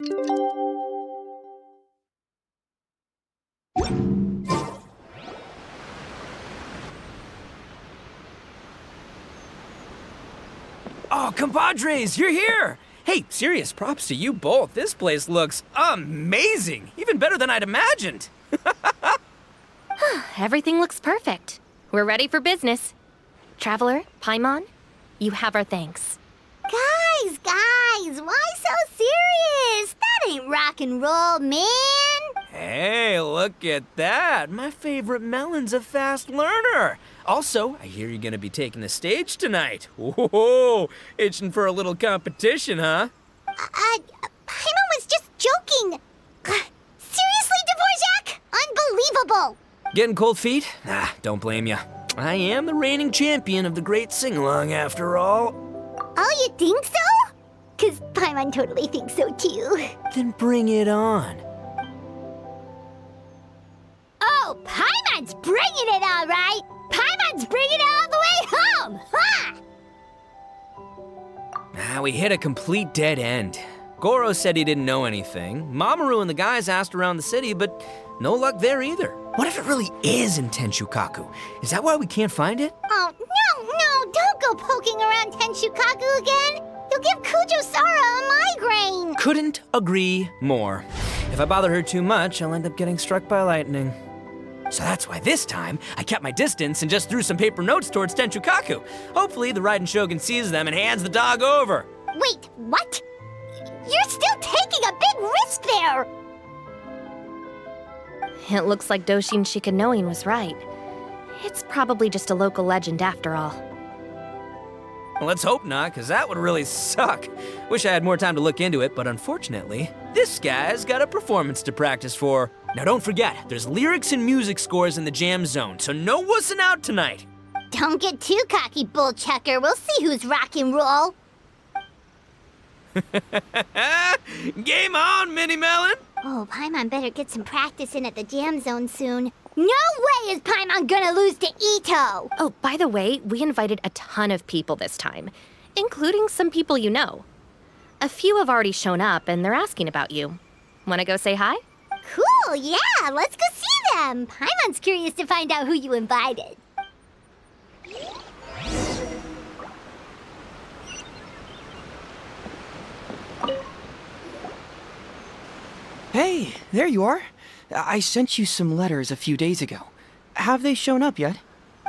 Oh, compadres, you're here! Hey, serious props to you both. This place looks amazing. Even better than I'd imagined. Everything looks perfect. We're ready for business. Traveler, Paimon, you have our thanks. Guys, why so serious? That ain't rock and roll, man. Hey, look at that. My favorite melon's a fast learner. Also, I hear you're gonna be taking the stage tonight. Whoa, itching for a little competition, huh? Paimon was just joking. Seriously, Dvorak? Unbelievable. Getting cold feet? Don't blame ya. I am the reigning champion of the great sing-along after all. Oh, you think so? 'Cause Paimon totally thinks so too. Then bring it on. Oh, Paimon's bringing it all right. Paimon's bringing it all the way home. Ha! We hit a complete dead end. Goro said he didn't know anything. Mamoru and the guys asked around the city, but no luck there either. What if it really is in Tenshukaku? Is that why we can't find it? Oh, no, don't go poking around Tenshukaku again. You'll give Kujo-Sara a migraine. Couldn't agree more. If I bother her too much, I'll end up getting struck by lightning. So that's why this time, I kept my distance and just threw some paper notes towards Tenshukaku. Hopefully, the Raiden Shogun sees them and hands the dog over. Wait, what? You're still taking a big risk there. It looks like Doshin Shikanoin was right. It's probably just a local legend after all. Well, let's hope not, because that would really suck. Wish I had more time to look into it, but unfortunately, this guy's got a performance to practice for. Now don't forget, there's lyrics and music scores in the jam zone, so no wussing out tonight. Don't get too cocky, bullchucker. We'll see who's rock and roll. Game on, Mini Melon! Oh, Paimon better get some practice in at the jam zone soon. No way is Paimon gonna lose to Ito! Oh, by the way, we invited a ton of people this time, including some people you know. A few have already shown up, and they're asking about you. Wanna go say hi? Cool, yeah, let's go see them. Paimon's curious to find out who you invited. Hey, there you are. I sent you some letters a few days ago. Have they shown up yet?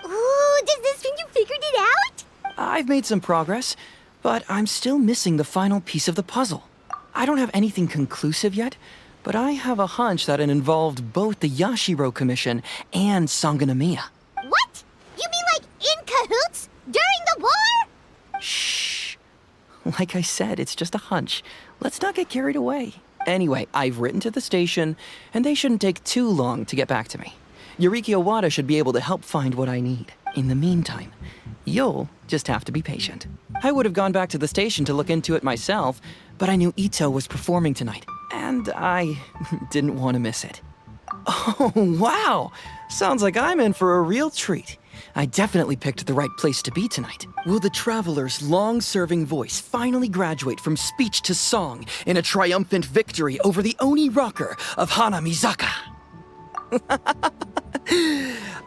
Ooh, does this mean you figured it out? I've made some progress, but I'm still missing the final piece of the puzzle. I don't have anything conclusive yet, but I have a hunch that it involved both the Yashiro Commission and Sangonomiya. What? You mean like in cahoots? During the war? Shh. Like I said, it's just a hunch. Let's not get carried away. Anyway, I've written to the station, and they shouldn't take too long to get back to me. Yuriki Owada should be able to help find what I need. In the meantime, you'll just have to be patient. I would have gone back to the station to look into it myself, but I knew Ito was performing tonight, and I didn't want to miss it. Oh, wow! Sounds like I'm in for a real treat. I definitely picked the right place to be tonight. Will the traveler's long-serving voice finally graduate from speech to song in a triumphant victory over the Oni rocker of Hanamizaka?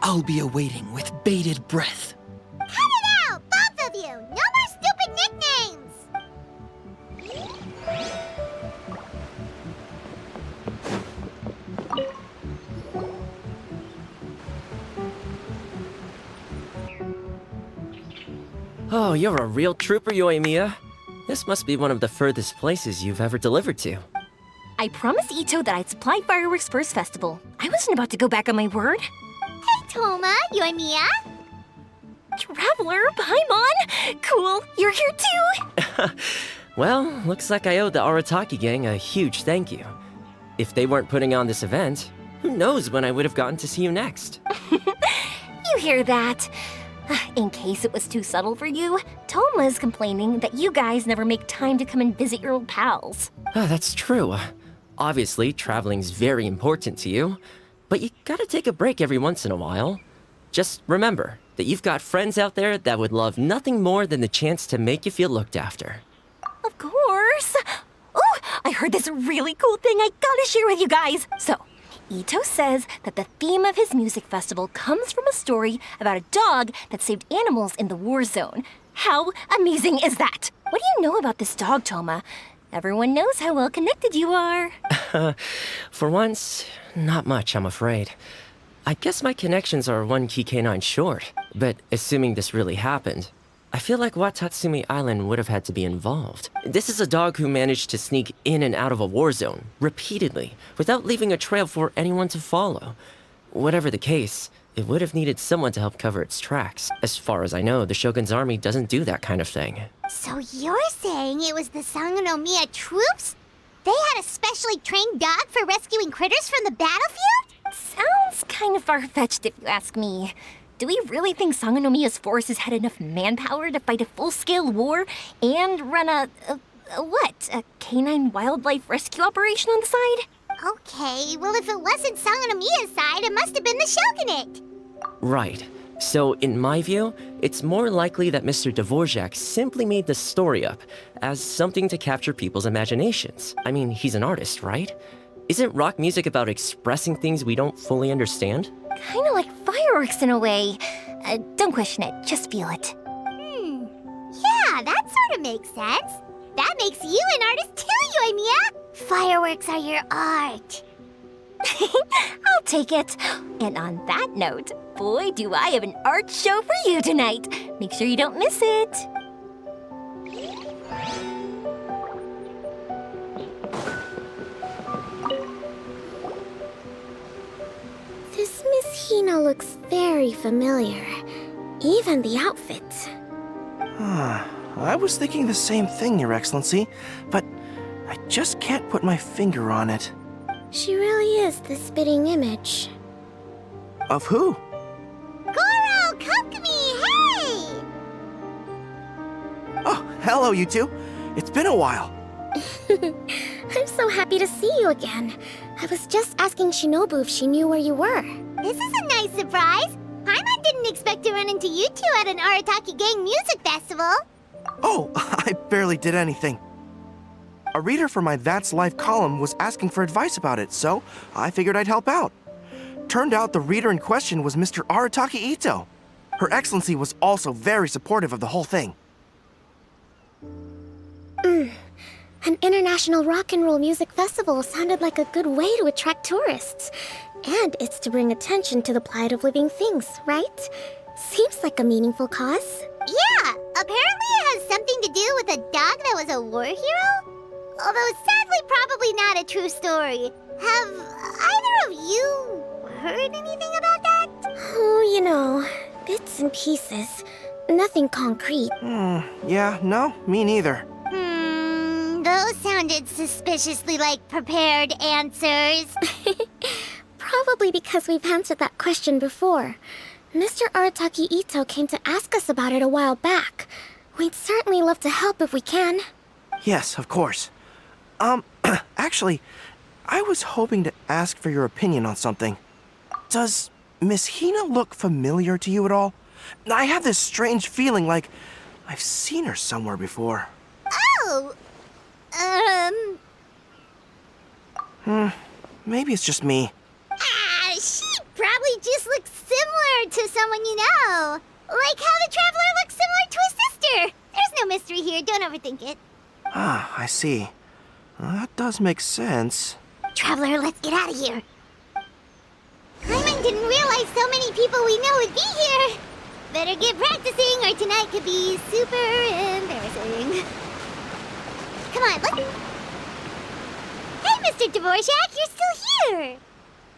I'll be awaiting with bated breath. Cut it out, both of you! No more stupid nicknames! Oh, you're a real trooper, Yoimiya. This must be one of the furthest places you've ever delivered to. I promised Ito that I'd supply fireworks for his festival. I wasn't about to go back on my word. Hey, Toma, Yoimiya. Traveler, Paimon! Cool, you're here too! Well, looks like I owe the Arataki gang a huge thank you. If they weren't putting on this event, who knows when I would have gotten to see you next. You hear that? In case it was too subtle for you, Toma's complaining that you guys never make time to come and visit your old pals. That's true. Obviously, traveling's very important to you, but you gotta take a break every once in a while. Just remember that you've got friends out there that would love nothing more than the chance to make you feel looked after. Of course. Oh, I heard this really cool thing I gotta share with you guys. So, Ito says that the theme of his music festival comes from a story about a dog that saved animals in the war zone. How amazing is that? What do you know about this dog, Toma? Everyone knows how well connected you are. For once, not much, I'm afraid. I guess my connections are one key canine short, but assuming this really happened, I feel like Watatsumi Island would have had to be involved. This is a dog who managed to sneak in and out of a war zone, repeatedly, without leaving a trail for anyone to follow. Whatever the case, it would have needed someone to help cover its tracks. As far as I know, the Shogun's army doesn't do that kind of thing. So you're saying it was the Sangonomiya troops? They had a specially trained dog for rescuing critters from the battlefield? Sounds kind of far-fetched if you ask me. Do we really think Sangonomiya's forces had enough manpower to fight a full-scale war and run a canine wildlife rescue operation on the side? Okay, well if it wasn't Sangonomiya's side, it must have been the Shogunate. Right. So, in my view, it's more likely that Mr. Dvorak simply made the story up as something to capture people's imaginations. I mean, he's an artist, right? Isn't rock music about expressing things we don't fully understand? Kinda like fireworks in a way. Don't question it, just feel it. Yeah, that sort of makes sense. That makes you an artist too, Yoimiya. Fireworks are your art. I'll take it. And on that note, boy, do I have an art show for you tonight. Make sure you don't miss it. This Miss Hina looks very familiar. Even the outfit. I was thinking the same thing, Your Excellency, but I just can't put my finger on it. She really is the spitting image. Of who? Goro, come to me, hey! Oh, hello, you two. It's been a while. I'm so happy to see you again. I was just asking Shinobu if she knew where you were. This is a nice surprise. Paimon didn't expect to run into you two at an Arataki gang music festival. Oh, I barely did anything. A reader for my That's Life column was asking for advice about it, so I figured I'd help out. Turned out the reader in question was Mr. Arataki Ito. Her Excellency was also very supportive of the whole thing. An international rock and roll music festival sounded like a good way to attract tourists. And it's to bring attention to the plight of living things, right? Seems like a meaningful cause. Yeah, apparently it has something to do with a dog that was a war hero? Although sadly probably not a true story. Have either of you heard anything about that? Oh, you know, bits and pieces. Nothing concrete. Yeah, no, me neither. Those sounded suspiciously like prepared answers. Probably because we've answered that question before. Mr. Arataki Ito came to ask us about it a while back. We'd certainly love to help if we can. Yes, of course. Actually, I was hoping to ask for your opinion on something. Does Miss Hina look familiar to you at all? I have this strange feeling like I've seen her somewhere before. Oh, Maybe it's just me. she probably just looks similar to someone you know. Like how the Traveler looks similar to his sister. There's no mystery here, don't overthink it. Ah, I see. That does make sense. Traveler, let's get out of here. Paimon didn't realize so many people we know would be here. Better get practicing or tonight could be super embarrassing. Come on, let's... Hey, Mr. Dvorak, you're still here!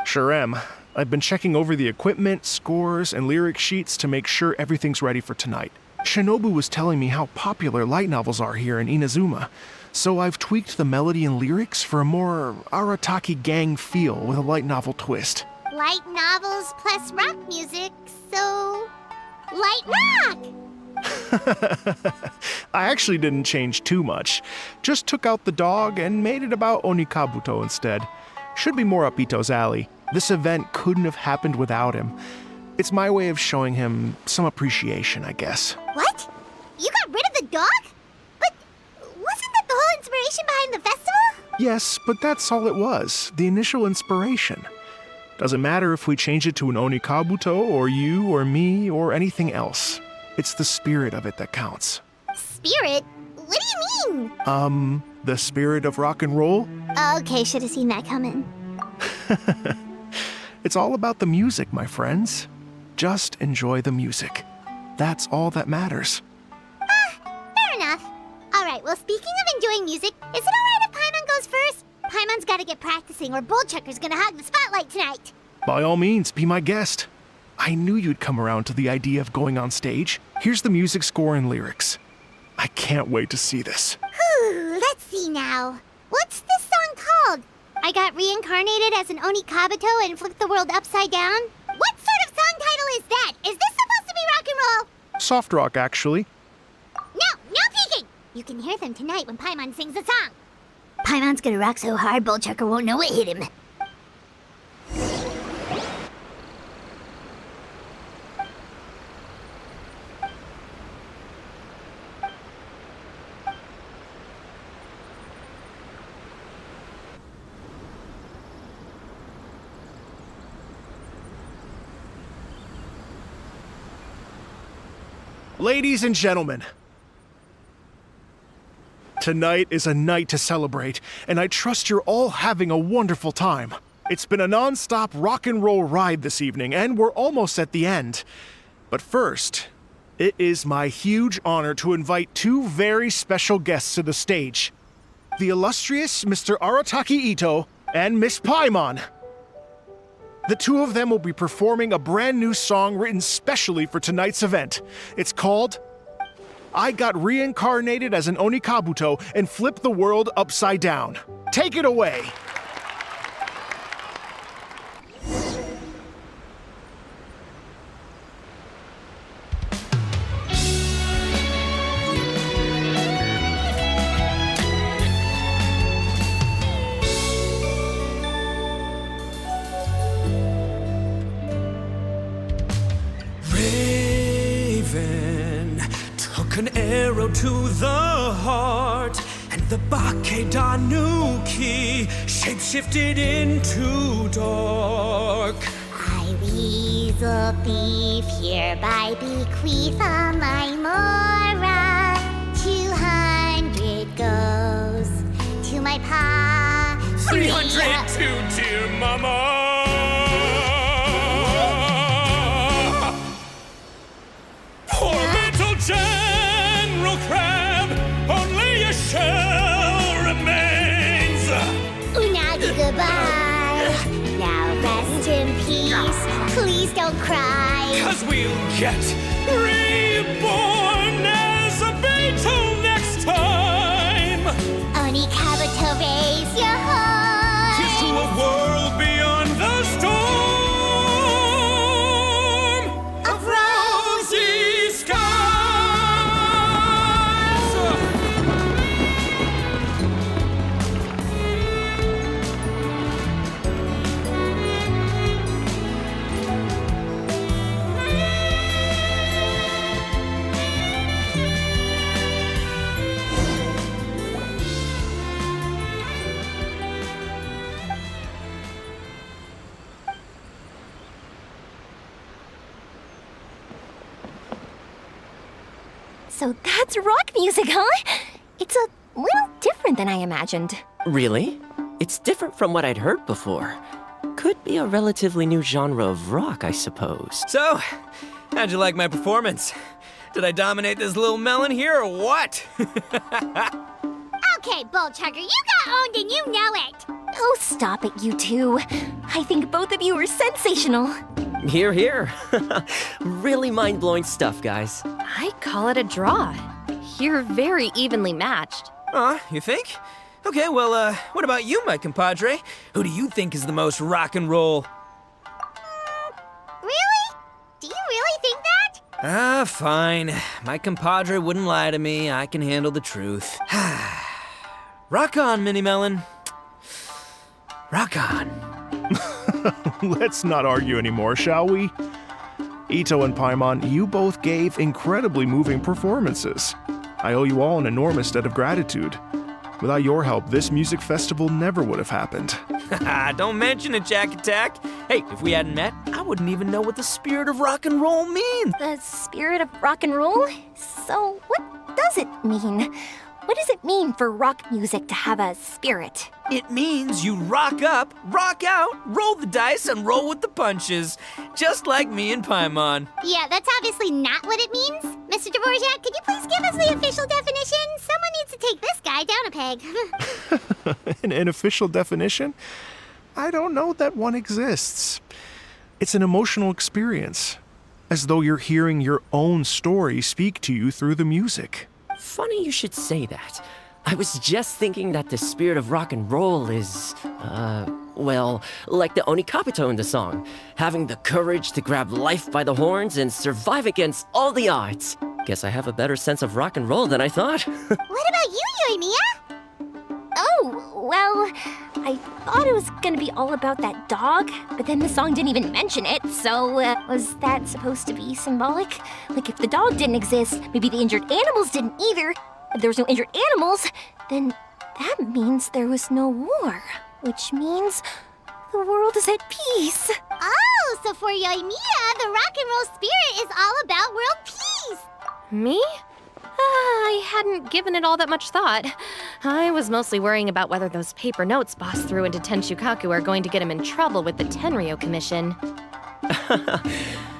Sure am. I've been checking over the equipment, scores, and lyric sheets to make sure everything's ready for tonight. Shinobu was telling me how popular light novels are here in Inazuma, so I've tweaked the melody and lyrics for a more Arataki gang feel with a light novel twist. Light novels plus rock music, so... Light rock! I actually didn't change too much. Just took out the dog and made it about Onikabuto instead. Should be more up Ito's alley. This event couldn't have happened without him. It's my way of showing him some appreciation, I guess. What? You got rid of the dog? But wasn't that the whole inspiration behind the festival? Yes, but that's all it was, the initial inspiration. Doesn't matter if we change it to an Onikabuto, or you, or me, or anything else. It's the spirit of it that counts. Spirit? What do you mean? The spirit of rock and roll? Okay, should have seen that coming. It's all about the music, my friends. Just enjoy the music. That's all that matters. Fair enough. Alright, well, speaking of enjoying music, is it alright if Paimon goes first? Paimon's gotta get practicing or Bullchucker's gonna hog the spotlight tonight. By all means, be my guest. I knew you'd come around to the idea of going on stage. Here's the music score and lyrics. I can't wait to see this. Whew, let's see now. What's this song called? I got reincarnated as an Onikabuto and flipped the world upside down? What sort of song title is that? Is this supposed to be rock and roll? Soft rock, actually. No peeking! You can hear them tonight when Paimon sings the song. Paimon's gonna rock so hard, Bullchucker won't know what hit him. Ladies and gentlemen, tonight is a night to celebrate, and I trust you're all having a wonderful time. It's been a non-stop rock and roll ride this evening, and we're almost at the end. But first, it is my huge honor to invite two very special guests to the stage. The illustrious Mr. Arataki Ito and Miss Paimon. The two of them will be performing a brand new song written specially for tonight's event. It's called I Got Reincarnated as an Onikabuto and Flipped the World Upside Down. Take it away! An arrow to the heart, and the Bakedanuki shapeshifted into dark. I, weasel thief, hereby bequeath all my mora. 200 goes to my pa. 300 to dear mama. Poor little General Crab, only a shell remains. Unagi, goodbye. Now rest in peace. Please don't cry. 'Cause we'll get reborn as a beetle next time. Onikabuto, raise your heart. Here's to a world beyond the storm of rosy skies. So that's rock music, huh? It's a little different than I imagined. Really? It's different from what I'd heard before. Could be a relatively new genre of rock, I suppose. So, how'd you like my performance? Did I dominate this little melon here or what? Okay, Bullchucker, you got owned and you know it. Oh, stop it, you two. I think both of you are sensational. Here, here. Really mind-blowing stuff, guys. I call it a draw. You're very evenly matched. You think? Okay, well, what about you, my compadre? Who do you think is the most rock and roll? Really? Do you really think that? Fine. My compadre wouldn't lie to me. I can handle the truth. Rock on, Mini Melon. Rock on. Let's not argue anymore, shall we? Ito and Paimon, you both gave incredibly moving performances. I owe you all an enormous debt of gratitude. Without your help, this music festival never would have happened. Don't mention it, Jack Attack. Hey, if we hadn't met, I wouldn't even know what the spirit of rock and roll means. The spirit of rock and roll? So, what does it mean? What does it mean for rock music to have a spirit? It means you rock up, rock out, roll the dice, and roll with the punches. Just like me and Paimon. Yeah, that's obviously not what it means. Mr. Dvorak, could you please give us the official definition? Someone needs to take this guy down a peg. An official definition? I don't know that one exists. It's an emotional experience, as though you're hearing your own story speak to you through the music. Funny you should say that. I was just thinking that the spirit of rock and roll is, well, like the Onikapito in the song. Having the courage to grab life by the horns and survive against all the odds. Guess I have a better sense of rock and roll than I thought. What about you, Yoimiya? Oh, well, I thought it was gonna be all about that dog, but then the song didn't even mention it, so was that supposed to be symbolic? Like, if the dog didn't exist, maybe the injured animals didn't either. If there was no injured animals, then that means there was no war, which means the world is at peace. Oh, so for Yoimiya, the rock and roll spirit is all about world peace. Me? I hadn't given it all that much thought. I was mostly worrying about whether those paper notes Boss threw into Tenshukaku are going to get him in trouble with the Tenryo Commission.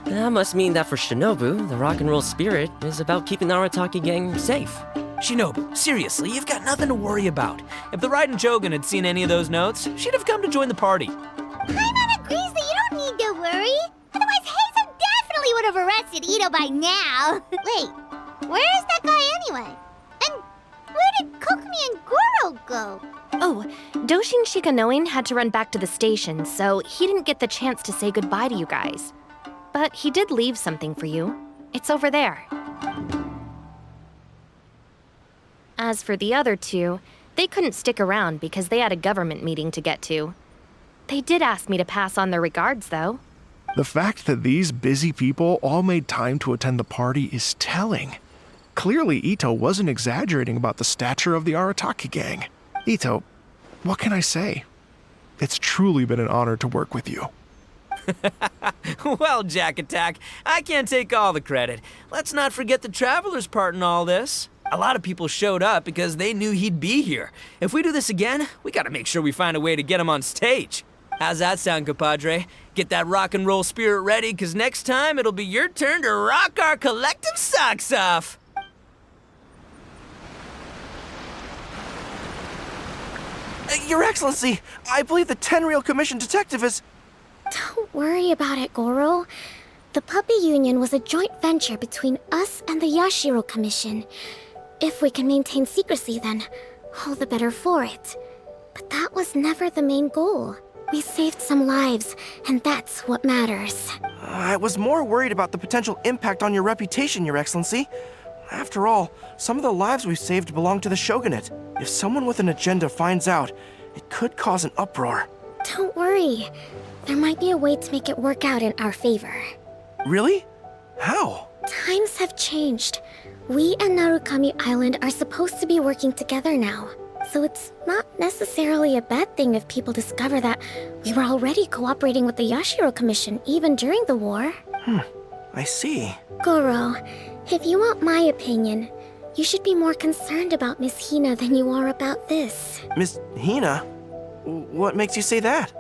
That must mean that for Shinobu, the rock and roll spirit is about keeping the Arataki gang safe. Shinobu, seriously, you've got nothing to worry about. If the Raiden Shogun had seen any of those notes, she'd have come to join the party. Paimon agrees that you don't need to worry. Otherwise, Heizo definitely would have arrested Ito by now. Wait, where is that guy anyway? And where did Kokumi and Goro go? Oh, Doshin Shikanoin had to run back to the station, so he didn't get the chance to say goodbye to you guys. But he did leave something for you. It's over there. As for the other two, they couldn't stick around because they had a government meeting to get to. They did ask me to pass on their regards, though. The fact that these busy people all made time to attend the party is telling. Clearly, Ito wasn't exaggerating about the stature of the Arataki gang. Ito, what can I say? It's truly been an honor to work with you. Well, Jack Attack, I can't take all the credit. Let's not forget the Traveler's part in all this. A lot of people showed up because they knew he'd be here. If we do this again, we gotta make sure we find a way to get him on stage. How's that sound, compadre? Get that rock and roll spirit ready, because next time it'll be your turn to rock our collective socks off. Your Excellency, I believe the Tenryo Commission detective is... Don't worry about it, Goro. The Puppy Union was a joint venture between us and the Yashiro Commission. If we can maintain secrecy, then all the better for it. But that was never the main goal. We saved some lives, and that's what matters. I was more worried about the potential impact on your reputation, Your Excellency. After all, some of the lives we've saved belong to the Shogunate. If someone with an agenda finds out, it could cause an uproar. Don't worry. There might be a way to make it work out in our favor. Really? How? Times have changed. We and Narukami Island are supposed to be working together now. So it's not necessarily a bad thing if people discover that we were already cooperating with the Yashiro Commission even during the war. I see. Goro, if you want my opinion, you should be more concerned about Miss Hina than you are about this. Miss Hina? What makes you say that?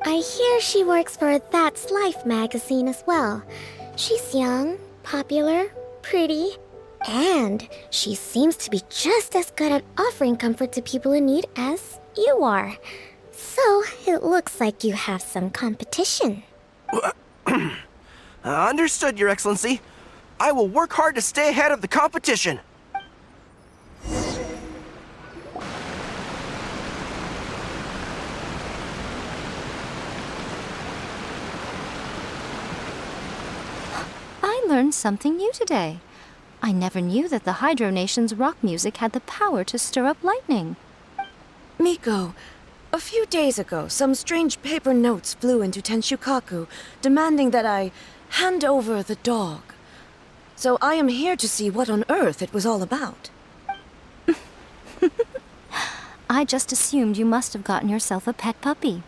I hear she works for That's Life magazine as well. She's young, popular, pretty, and she seems to be just as good at offering comfort to people in need as you are. So it looks like you have some competition. Understood, Your Excellency. I will work hard to stay ahead of the competition. I learned something new today. I never knew that the Hydro Nation's rock music had the power to stir up lightning. Miko, a few days ago, some strange paper notes flew into Tenshukaku, demanding that I hand over the dog. So I am here to see what on earth it was all about. I just assumed you must have gotten yourself a pet puppy.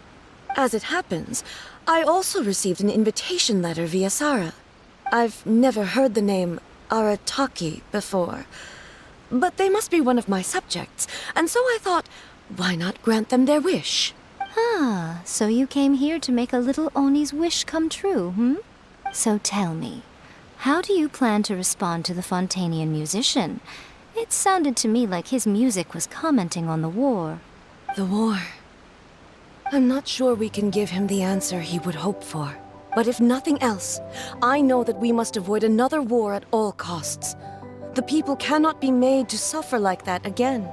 As it happens, I also received an invitation letter via Sarah. I've never heard the name Arataki before, but they must be one of my subjects, and so I thought, why not grant them their wish? Ah, so you came here to make a little Oni's wish come true, hmm? So tell me, how do you plan to respond to the Fontanian musician? It sounded to me like his music was commenting on the war. The war. I'm not sure we can give him the answer he would hope for. But if nothing else, I know that we must avoid another war at all costs. The people cannot be made to suffer like that again.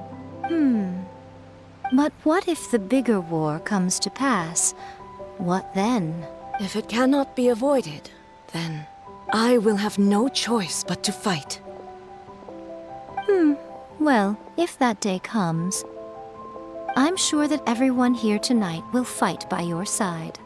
But what if the bigger war comes to pass? What then? If it cannot be avoided, then I will have no choice but to fight. Well, if that day comes, I'm sure that everyone here tonight will fight by your side.